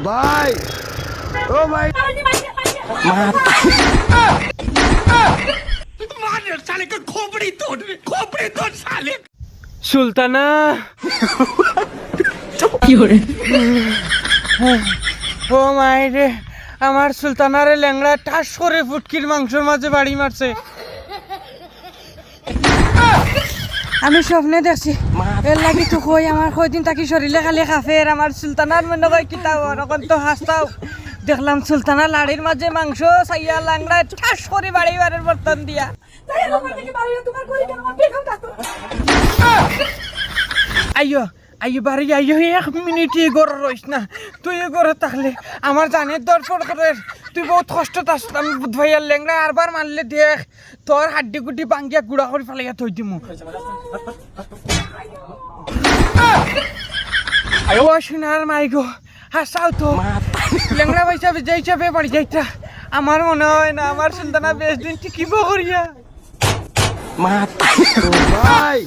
ভাই ও ভাই সুলতানা ও মাই রে, আমার সুলতানারে ল্যাংড়া ঠাস করে ফুটকির মাংসের মাঝে বাড়ি মারছে। আমি স্বপ্নে দেখছি, এর লাগি তো কই আমার কয়দিন তাকি শরীরে খালি খাফের আমার সুলতানার মনে হয় কিতাব এখন তো হাসতাও। দেখলাম সুলতানা লাড়ির মাঝে মাংস সাইয়া লাংড়া ঠাস করে বাড়ি বাড়ির বর্তন দিয়া। আইয়ো আইয়ো বাড়ি আইয়ো, 1 মিনিট গড় রইস না, তুই গড়ে থাকলে আমার জানের দরপর করে তুই বহুত কষ্ট তাস। আমি বুধ ভাইয়ার লেংরা আরবার মারলে দেখ তোর হাড্ডি গুড্ডি ভাঙ্গিয়া গুড়া করে ফেলাইয়া থই দিমু। ও সোনার মাই গো, হাসাও তো লেংরা পয়সা যে হিসাবে বাড়ি যাইতা আমার মনে হয় না আমার সুলতানা বেশ দিন টিকিব করিয়া। ভাই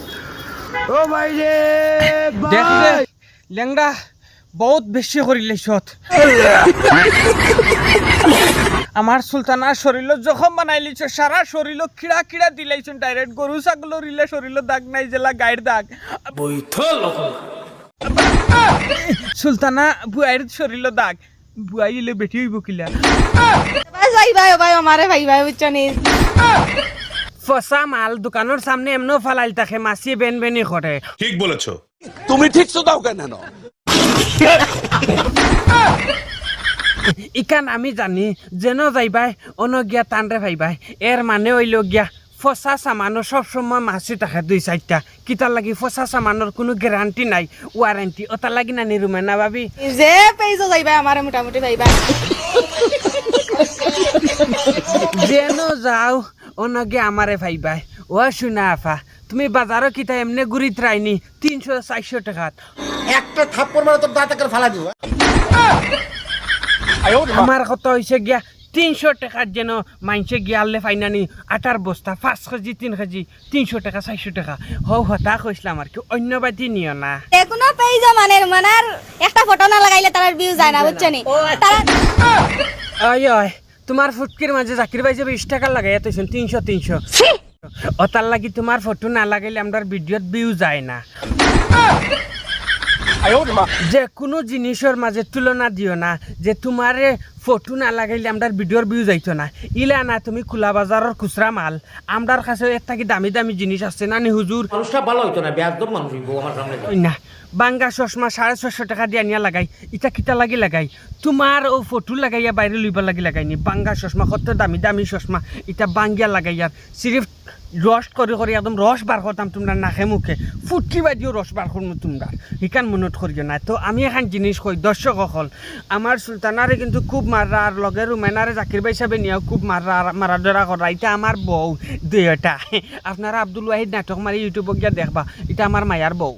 ও ভাই রে দেখ রে ভাই লেংরা বহুত বেশি করিলে সত। আমার সুলতানার শরীর জখম বানাইলিছ, সারা শরীর খিড়া খিড়া দিলাইছ ডাইরেক্ট গরু ছাগল রিলে শরীর দাগ নাই জেলা গায়ের দাগ। সুলতানা বুয়াইর শরীর দাগ, বুয়াইলে বেটি হইব কিলা। ফসা মাল দোকানের সামনে এমনও ফালাইল থাকে মাছিয়ে বেন বেনি করে। ঠিক বলেছো। তুমি ঠিক দাও কেন? ইকান আমি জানি যেন যাইবাই অনগিয়া টানরে ভাইবাই, এর মানে হইল গিয়া ফসা সামানো সবসময় মাছি থাকে 2-4টা। কিতার লাগি ফসা সামানোর কোনো গ্যারান্টি নাই, ওয়ারেন্টি ওটার লাগি না নিরুমে না ভাবি যে পেইজো যাইবা আমার মোটামুটি ভাইবা। যেন যাও অনগে আমারে ভাইবাই। ও শুনা আফা, তুমি বাজারও কিতা এমনি গুড়িত রাইনি 300-400 টাকাত। একটা থাপ্পড় মারা তোর দাঁত করে ফালা দিব। আমার কথা হয়েছে গিয়া 300 টাকার যেন মাইনসে গিয়ালে ফাইনানি 8 বস্তা 5 কেজি 3 কেজি 300 টাকা 400 টাকা হও হতা কইছিলাম আর কি, অন্য বাদি নিও না। এখনো পেইজো মানার একটা ফটো না লাগাইলে তার ভিউ যায় না বুঝছনি। তারা ওই ওই তোমার ফুটকির মাঝে জাকির ভাই যে 20 টাকা লাগাইয়া তৈছেন 300 ওটার লাগি তোমার ফটো না লাগাইলে আমার ভিডিওত ভিউ যায় না। যে কোনো জিনিসের মাঝে তুলনা দিও না, যে তোমার ফটো না লাগাইলে আমার ভিডিওর ভিউ যাইতো না। ইলা না তুমি খোলা বাজারের খুচরা মাল, আমার কাছে এর থাকি দামি দামি জিনিস আছে না নি হুজুর। মানুষটা ভালো হইতো না, বেয়াদব মানুষ হইবো আমার সামনে। না বাঙ্গা চশমা 650 টাকা দিয়ে আনিয়া লাগাই, ইটা কিতা লাগি লাগাই তোমার ও ফটো লাগাইয়া বাইরে লইবা লাগি লাগাইনি। বাঙ্গা চশমা কত দামি দামি চশমা, ইটা বাঙ্গিয়া লাগাইয়ার সিরিফ রস করে করে একদম রস বার করতাম তোমরা নাকে মুখে, ফুটকি বাদিও রস বার করবো তোমরা, ইকান মনত করিও না। তো আমি এখন জিনিস কই দর্শক সকল, আমার সুলতানারে কিন্তু খুব মাররা আর লগে রুমেনারে জাকির ভাই সাহেব নিয়েও খুব মারা ধরা করা। এটা আমার বউ দুইটা, আপনারা আব্দুল ওয়াহিদ নাটক মারি ইউটিউবে গিয়া দেখবা, এটা আমার মায়ার বউ।